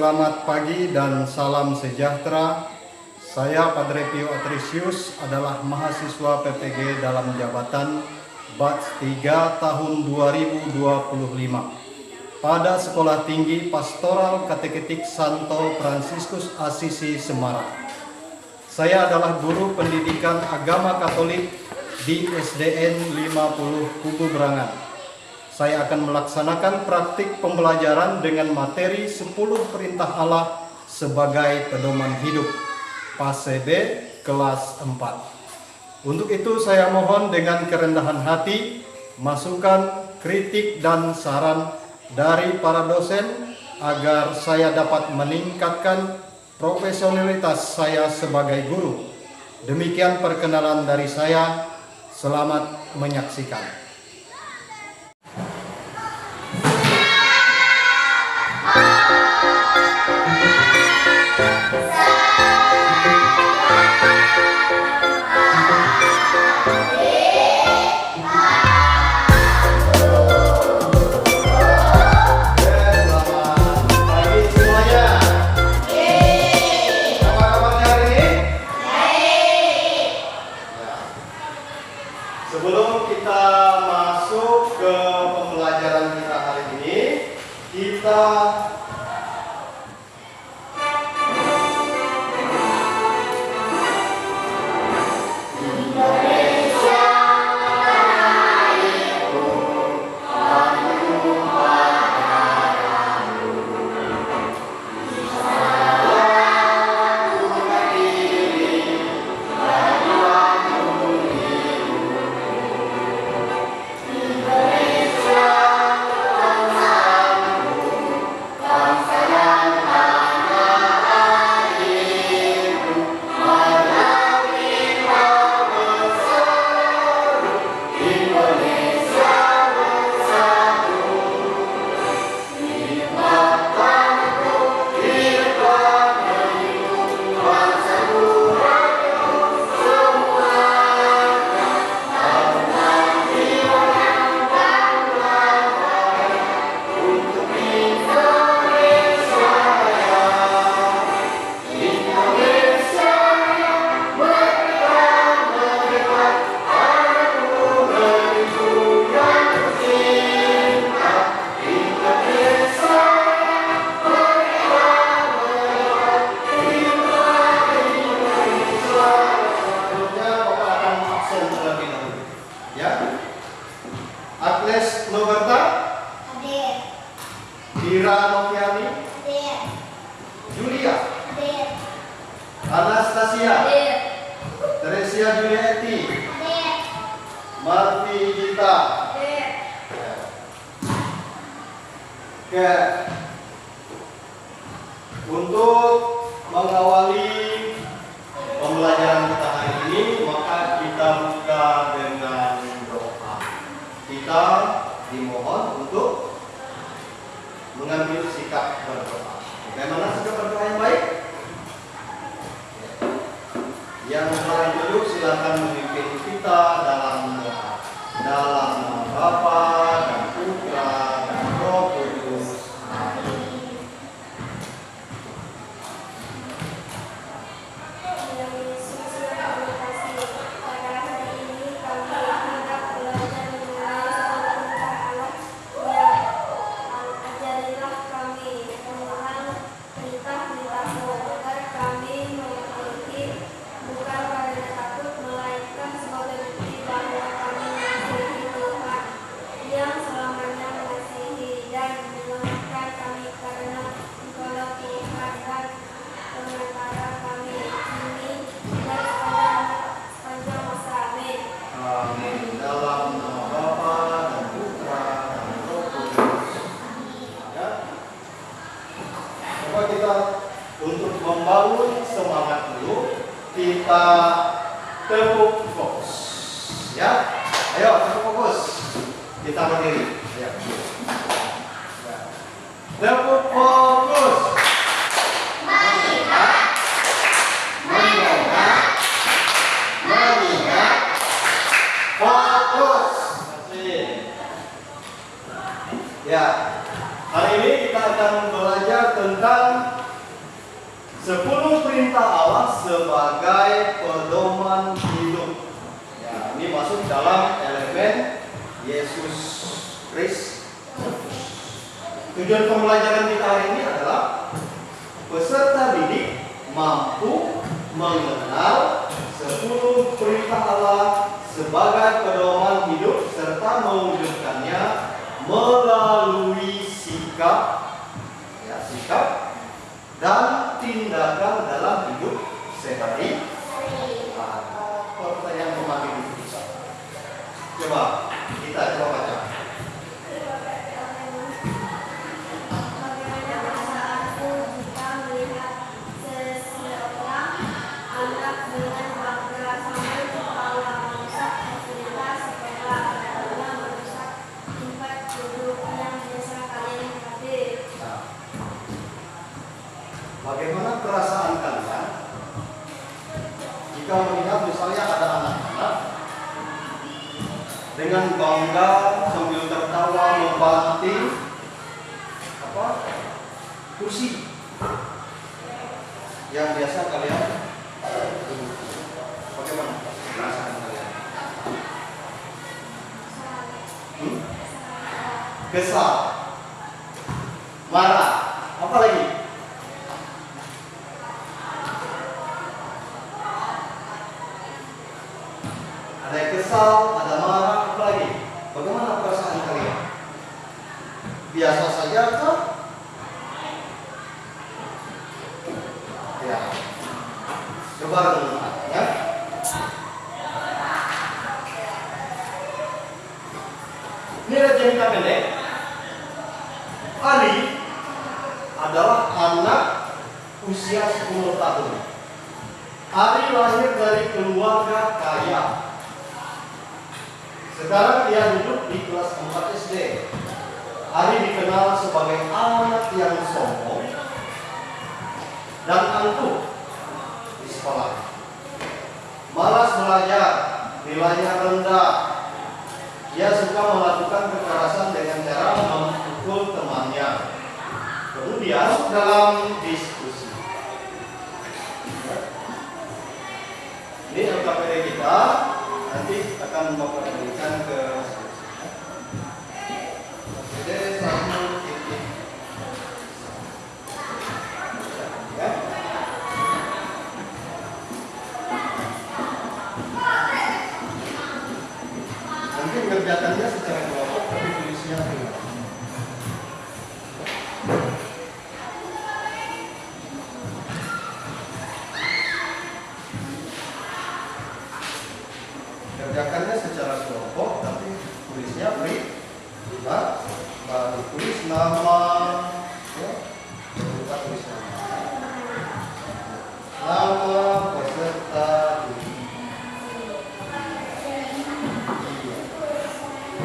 Selamat pagi dan salam sejahtera. Saya Padre Pio Atrisius adalah mahasiswa PPG dalam jabatan Batch 3 tahun 2025 pada Sekolah Tinggi Pastoral Kateketik Santo Fransiskus Assisi Semarang. Saya adalah guru pendidikan agama Katolik di SDN 50 Kubu Berangan. Saya akan melaksanakan praktik pembelajaran dengan materi 10 perintah Allah sebagai pedoman hidup, fase B, kelas 4. Untuk itu saya mohon dengan kerendahan hati, masukan, kritik, dan saran dari para dosen agar saya dapat meningkatkan profesionalitas saya sebagai guru. Demikian perkenalan dari saya. Selamat menyaksikan. Sebelum kita masuk ke pembelajaran kita hari ini, kita Agnes Noberta, Hadir. Dira Noviani, Hadir. Julia, Hadir. Anastasia, Hadir. Teresia Julieti, Hadir. Marti Gita. Hadir. Oke. Untuk mengawali pembelajaran kita hari ini, maka kita buka dengan doa. Kita dimohon untuk mengambil sikap berdoa. Bagaimana sikap berdoa yang baik? Yang paling dulu silakan memimpin kita dalam doa. Dalam nama Bapa dan Putra dan Roh Kudus. Untuk membangun semangat dulu, kita tepuk fokus. Ya, ayo tepuk fokus. Kita berdiri. Ya. Tepuk fokus. Melihat, mendengar, melihat, fokus. Ya, hari ini kita akan belajar tentang 10 perintah Allah sebagai pedoman hidup. Ya, ini masuk dalam elemen Yesus Kristus. Tujuan pembelajaran kita hari ini adalah peserta didik mampu mengenal 10 perintah Allah sebagai pedoman hidup serta mewujudkannya melalui sikap dan tindakan dalam hidup sehari-hari. Pertanyaan pemahaman itu. Coba kita baca. Bagaimana perasaanku jika melihat seseorang anak dengan bangga sambil kepala merusak fasilitas sekolah karena merusak tempat duduk yang biasa kalian hadir? Bagaimana perasaan kalian jika melihat misalnya ada anak-anak dengan bangga sambil tertawa membanting kursi yang biasa kalian duduk? Bagaimana perasaan kalian? Kesal, marah, apa lagi? Ada yang kesal, ada marah, apa lagi? Bagaimana perasaan kalian? Biasa saja kah? Ya. Coba renungkan ya. Ini ada cerita pendek. Ali adalah anak usia 10 tahun. Ali lahir dari keluarga kaya. Sekarang dia duduk di kelas 4 SD. Ali dikenal sebagai anak yang sombong dan angkuh di sekolah. Malas belajar, nilainya rendah. Dia suka melakukan kekerasan dengan cara memukul temannya. Kemudian dalam diskusi, ini LKPD kita nanti akan memperhatikan ke LKPD 1 titik. Ya. Nanti kerjakannya secara kelompok tapi tulisnya ringan. Kerjakannya secara kelompok tapi tulisnya ringan. Baru tulis nama, ya. Kita tulis nama peserta didik.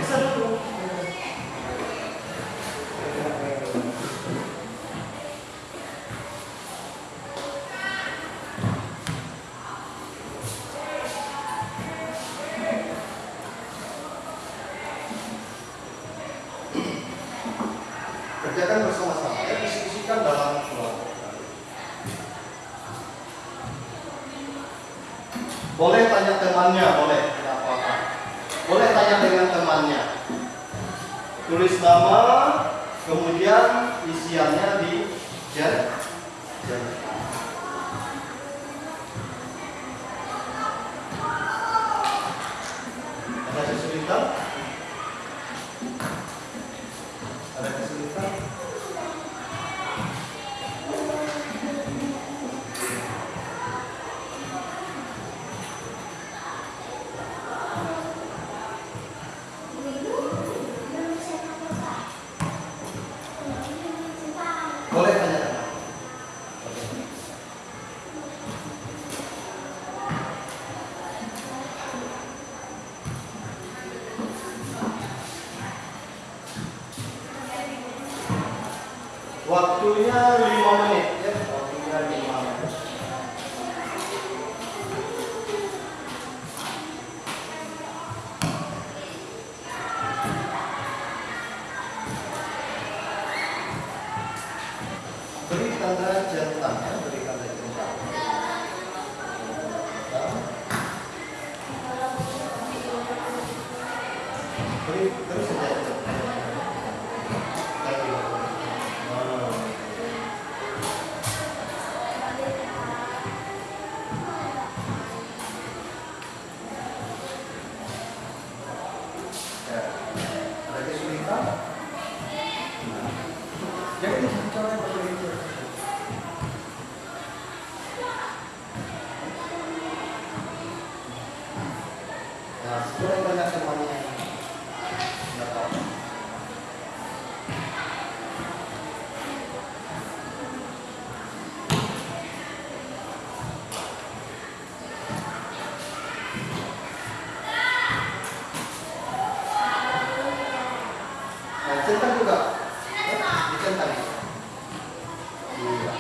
Bisa dulu. Kerjakan bersama-sama ya, diskusikan dalam kelompok. Boleh tanya temannya, boleh, tidak apa-apa. Boleh tanya dengan temannya. Tulis nama, kemudian isiannya di jar. Ada kesulitan? Ada kesulitan? Boleh tanya. Waktunya 5 menit ya, waktunya 5 menit. Beri tanda centang ya, beri tanda centang. Terus saja. Lagi. Ya. Ada kesulitan? Jadi cara begitu. Nah, sebenarnya banyak temannya. Nggak tahu. Nah, centang juga. Dicentang. Iya.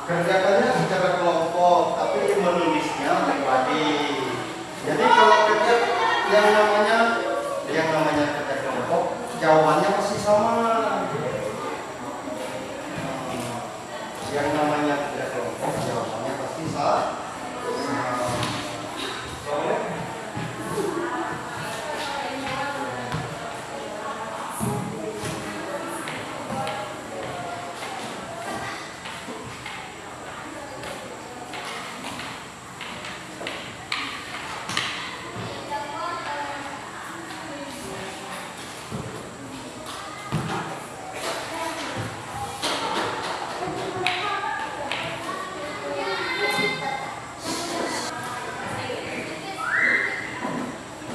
Kerjakannya secara kelompok, tapi menulisnya pribadi. Jadi kalau kerja yang namanya kerja kelompok, jawabannya pasti sama. Yang namanya kerja kelompok, jawabannya pasti sama.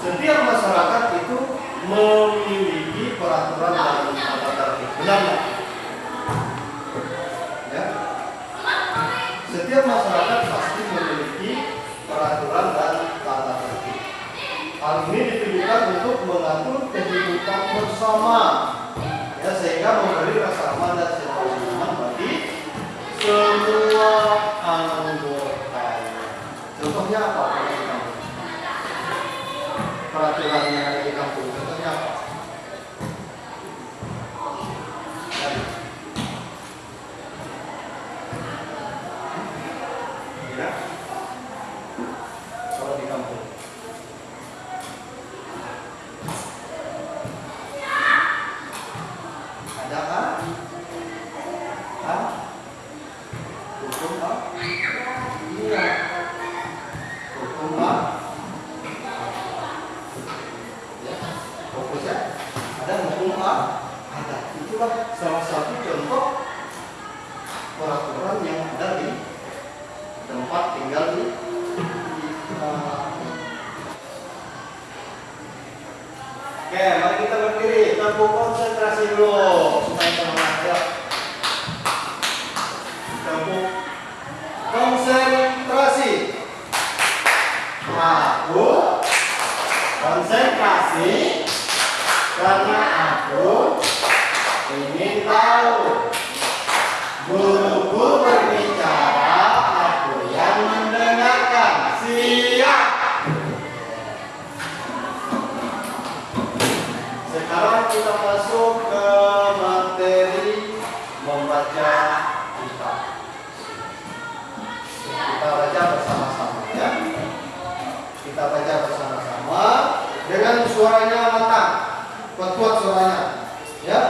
Setiap masyarakat itu memiliki peraturan dan tata tertib. Benar nggak? Ya. Setiap masyarakat pasti memiliki peraturan dan tata tertib. Hal ini ditujukan untuk mengatur kehidupan bersama, ya, sehingga memberi rasa aman dan situasi nyaman bagi semua anggotanya. Contohnya apa? Peraturan yang ada di kampung, contohnya apa? Ya, kalau di kampung ada kan? Hukum apa? Iya, hukum apa? Fokusnya ada hukum apa? Ada. Itulah salah satu contoh peraturan yang ada di tempat tinggal di Oke, mari kita berdiri. Tempuh konsentrasi dulu supaya semangat ya. Tempuh konsentrasi. Aku konsentrasi karena aku ingin tahu. Guruku berbicara, aku yang mendengarkan. Siap. Sekarang kita masuk ke materi membaca kitab. Kita baca bersama-sama ya. Kita baca bersama-sama dengan suaranya lantang, kuat-kuat suaranya, ya.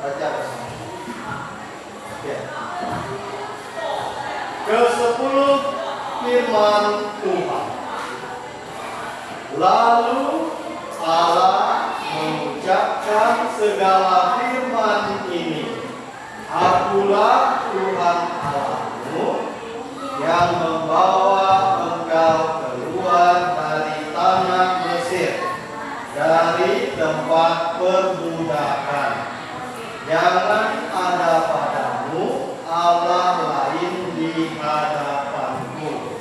Baca bersama. Oke. Ke-10 firman Tuhan. Lalu Allah mengucapkan segala firman ini. Akulah Tuhan Allahmu yang membawa engkau keluar dari tanah Mesir, dari tempat perbudakan. Jangan ada padamu Allah lain di hadapanku.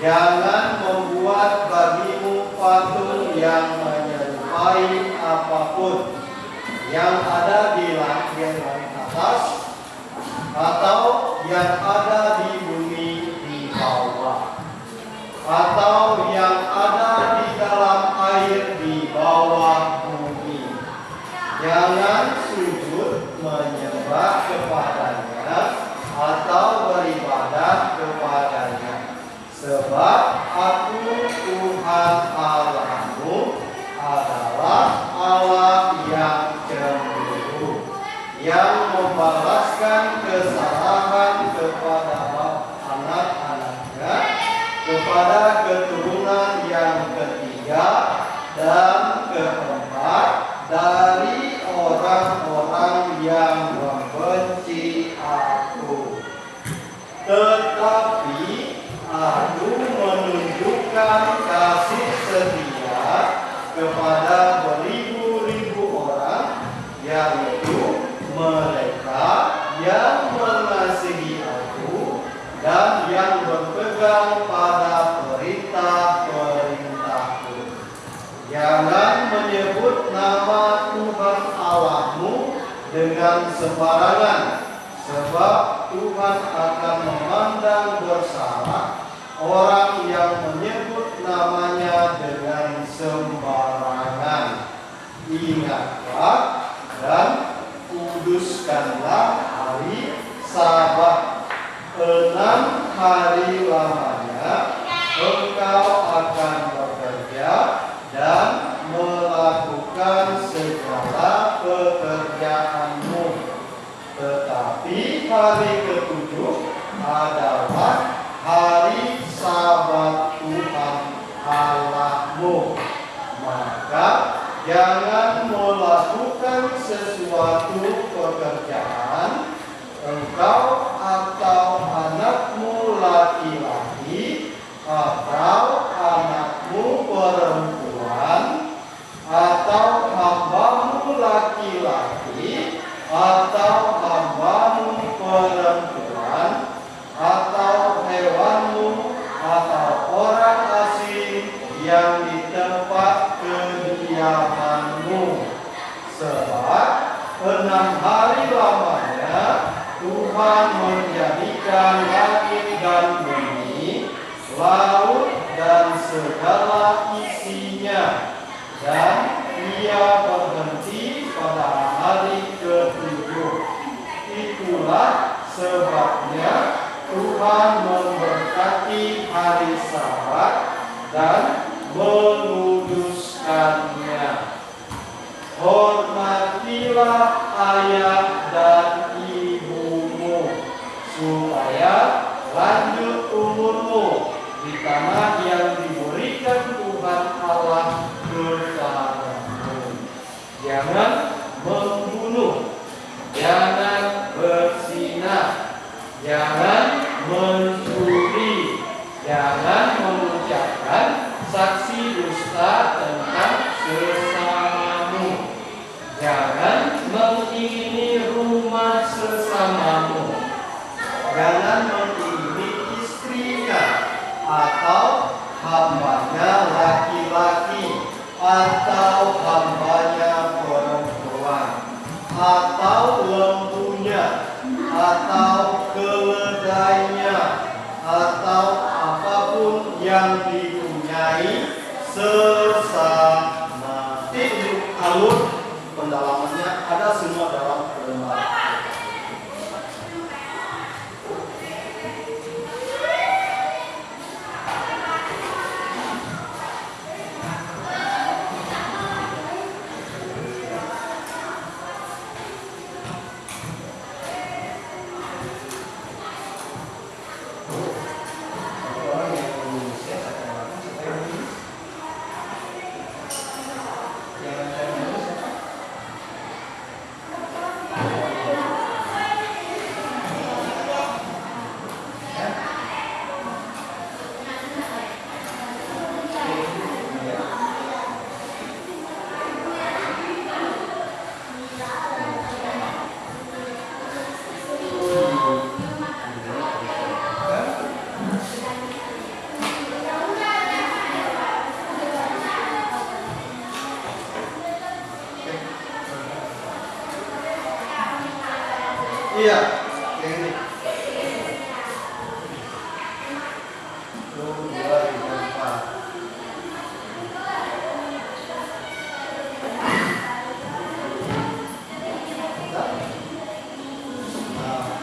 Jangan membuat bagimu patung yang menyerupai apapun yang ada di langit atas atau yang ada di bumi di bawah atau yang ada di dalam air di menyebut nama Tuhan Allahmu dengan sembarangan, sebab Tuhan akan memandang bersalah orang yang menyebut namanya dengan sembarangan. Ingatlah dan kuduskanlah hari Sabat. 6 hari lamanya engkau akan bekerja dan melakukan segala pekerjaanmu. Tetapi hari ketujuh adalah hari Sabat Tuhan Allahmu. Maka jangan melakukan sesuatu pekerjaan, engkau atau anakmu laki-laki atau anakmu perempuan atau hambamu laki-laki atau hambamu perempuan atau hewanmu atau orang asing yang di tempat kediamanmu. Sebab 6 hari lamanya Tuhan menjadikan langit dan bumi, laut dan segala isinya, dan Ia berhenti pada hari ketujuh. Itulah sebabnya Tuhan memberkati hari Sabat dan menguduskannya. Hormatilah ayah dan ibumu, supaya lanjut umurmu di tanah yang diberikan Tuhan Allah kepadamu. Jangan membunuh, jangan berzina, jangan mencuri, jangan mengucapkan saksi dusta tentang sesamamu, jangan mengingini rumah sesamamu, jangan mengingini istrinya atau hambanya laki-laki atau hambanya perempuan atau lembunya atau keledainya atau apapun yang dipunyai sesama. Itu alur pendalamannya ada semua dalam lembar. Iya, yang ini. 2, 4.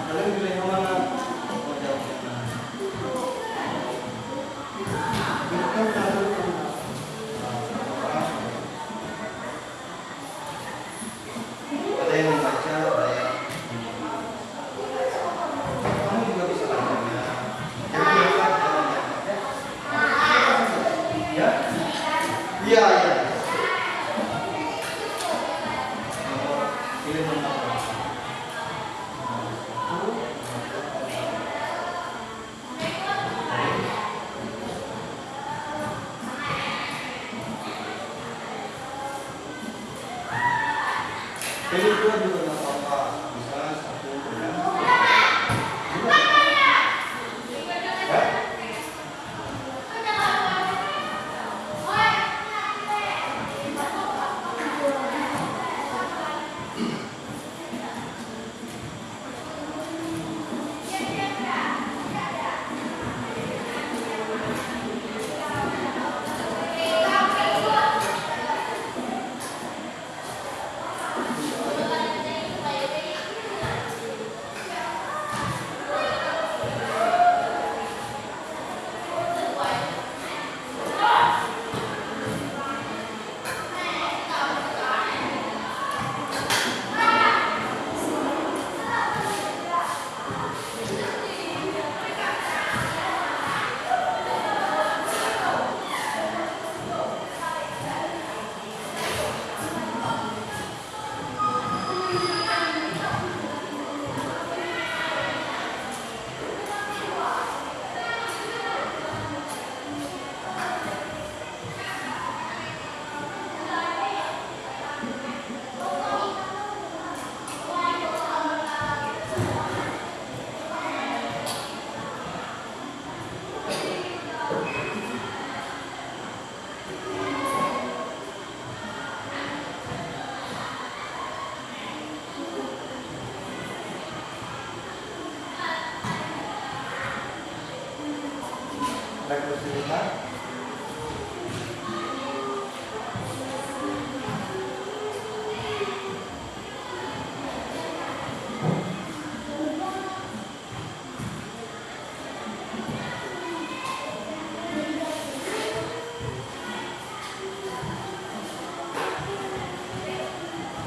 Kalian pilih yang mana? Mau jawab yang mana? Ada yang membaca, ada yang kamu juga bisa tanya. Ya? Iya, iya. Pilih mana? Pilih dua juga nggak apa-apa. Misalnya 1 dengan 2. Ya?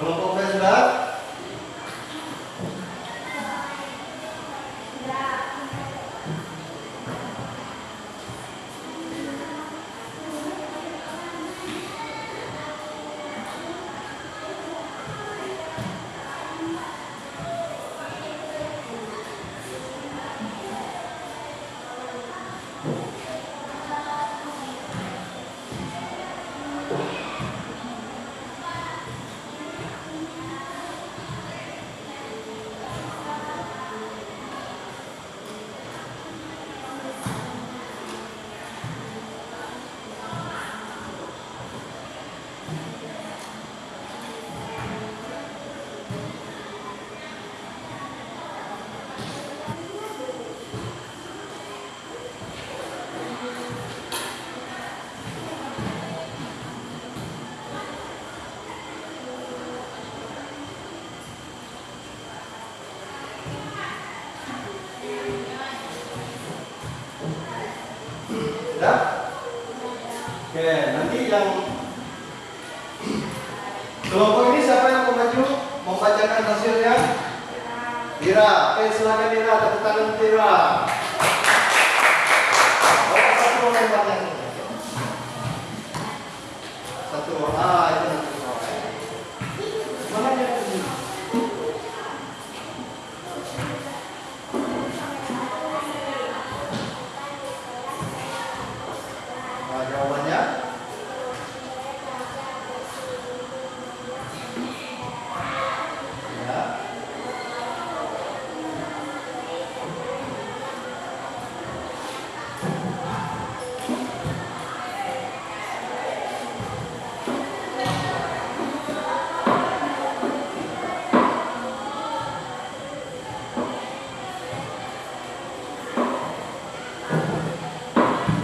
Kelompok B sudah? Sudah? Oke, nanti yang kelompok ini siapa yang mau maju membacakan hasilnya? Dira. Oke, silakan Dira, tepuk tangan Dira. Oh, satu lembarnya. Satu. Itu nanti. Mana yang ini? Nah, jawabannya? Ya.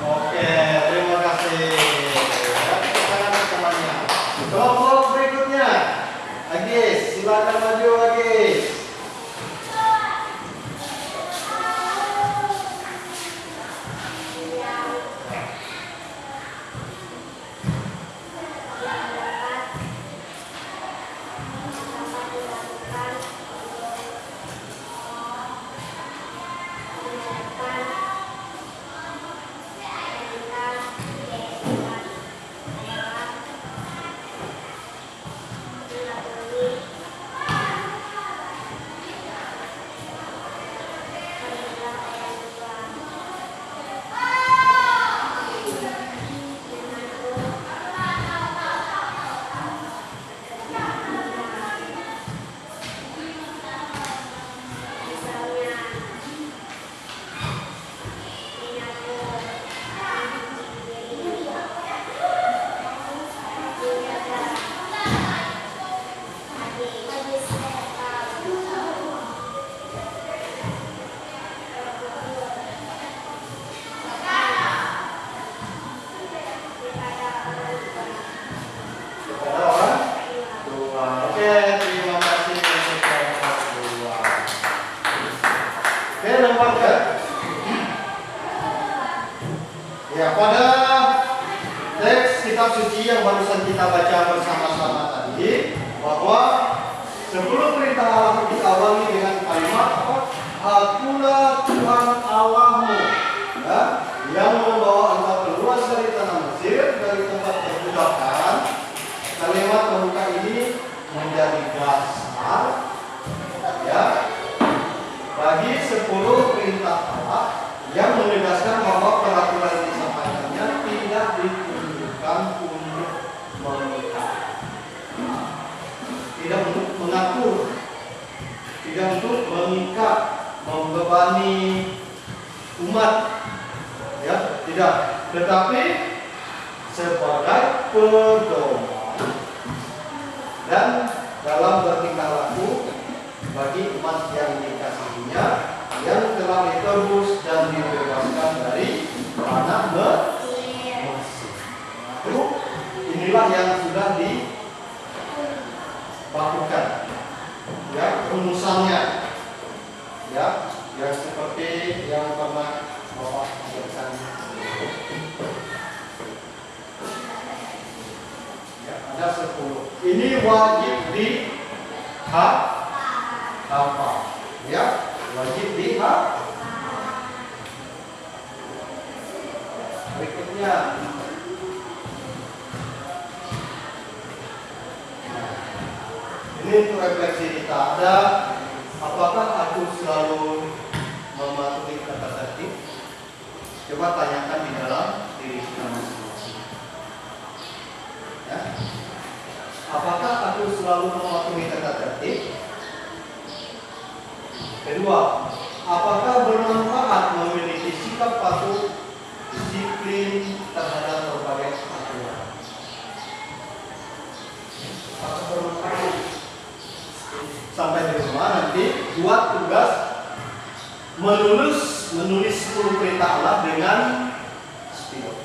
Oke, terima kasih. Ya, tepuk tangan untuk temannya. Kelompok berikutnya, Agis, silakan maju Agis. Ada orang? Dua. Oke, terima kasih untuk kelompok dua. Oke, lembar ya. Ya, pada teks kitab suci yang barusan kita baca bersama-sama tadi, bahwa 10 perintah Allah itu diawali dengan kalimat apa? Akulah Tuhan Allahmu, ya, yang membawa engkau keluar dari tanah Mesir, dari tempat perbudakan. Kalimat pembuka ini menjadi dasar, ya, bagi 10 perintah Allah yang menegaskan bahwa peraturan yang disampaikannya tidak ditujukan untuk mengikat, tidak untuk mengatur, tidak untuk mengikat, membebani umat, ya, tidak, tetapi sebagai pedoman dan dalam bertingkah laku bagi umat yang dikasihinya, yang telah ditebus dan dibebaskan dari tanah Mesir. Itu inilah yang sudah dibakukan, ya, rumusannya, ya, yang seperti yang pernah Bapak ajarkan. Ya, ada 10. Ini wajib dihafal. Ya, wajib dihafal. Berikutnya. Ini untuk refleksi kita ada. Apakah aku selalu mematuhi kata tertib? Coba tanyakan di dalam diri kita masing-masing. Ya. Apakah aku selalu mematuhi kata tertib? Kedua, apakah bermanfaat memiliki sikap patuh, disiplin terhadap berbagai aturan? Apakah bermanfaat? Sampai di rumah nanti buat tugas menulis 10 perintah Allah dengan spidol.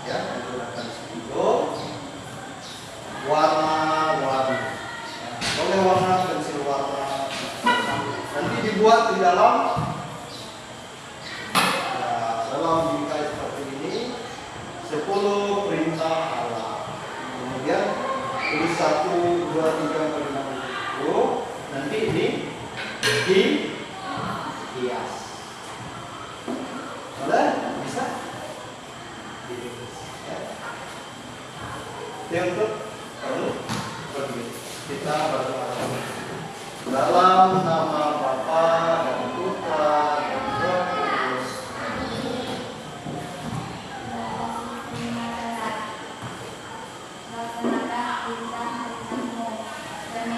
Ya, menggunakan spidol warna-warni. Ya, boleh warna pensil warna. Nanti dibuat di dalam bingkai seperti ini 10 perintah Allah. Kemudian tulis 1, 2, 3, 4, 5, 6. Nanti ini dihias. Boleh? Bisa? Ya. Yang untuk kita berdoa dalam nama Bapa dan Putra dan Roh Kudus. Laksanakan perintah hari Tuhan, dan